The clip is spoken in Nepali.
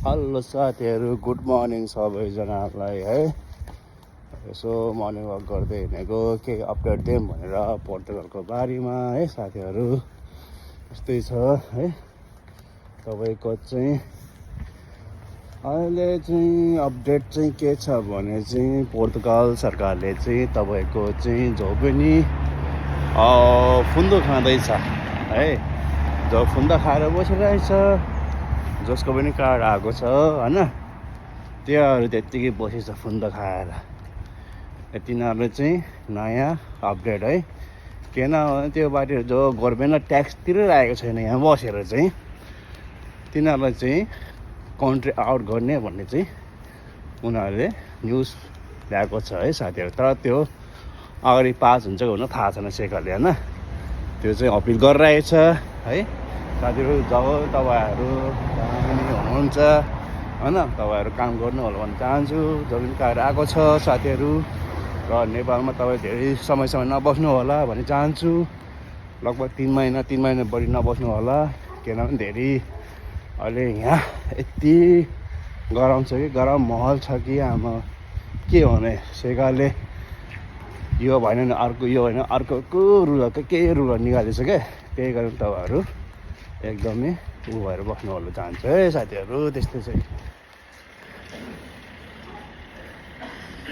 हेलो साथीहरू, गुड मर्निङ सबैजनालाई है। यसो मर्निङ वाक गर्दै हिँडेको केही अपडेट दिउँ भनेर पोर्तुगलको बारेमा है साथीहरू। यस्तै छ है तपाईँको चाहिँ अहिले चाहिँ अपडेट चाहिँ के छ भने चाहिँ पोर्तुगल सरकारले चाहिँ तपाईँको चाहिँ जो पनि फुन्दो खाँदैछ है, जो फुन्दा खाएर बसिरहेछ, जसको पनि कार्ड आएको छ होइन, त्योहरू त्यत्तिकै बसेछ फुन्दा खाएर। तिनीहरूले चाहिँ नयाँ अपडेट है, किन भने त्यो बाटो जो गभर्मेन्टलाई ट्याक्स तिरिरहेको छैन यहाँ बसेर चाहिँ तिनीहरूलाई चाहिँ कन्ट्री आउट गर्ने भन्ने चाहिँ उनीहरूले न्युज ल्याएको छ है साथीहरू। तर त्यो अगाडि पास हुन्छ कि हुन थाहा छैन सरकारले होइन, त्यो चाहिँ अपिल गरिरहेछ है साथीहरू। जब तपाईँहरू हुनुहुन्छ होइन, तपाईँहरू काम गर्नु होला भन्न चाहन्छु। जब पनि कार्ड आएको छ साथीहरू र नेपालमा तपाईँ धेरै समयसम्म नबस्नु होला भन्ने चाहन्छु। लगभग 3 महिना बढी नबस्नु होला, किनभने धेरै अहिले यहाँ यति गरम छ कि, गरम माहौल छ कि आमा के भने सरकारले यो भएन भने अर्को, यो होइन अर्को रुल के रुल निकालेछ क्या। त्यही कारण तपाईँहरू एकदमै ऊ भएर बस्नु होला चाहन्छु है साथीहरू। त्यस्तै चाहिँ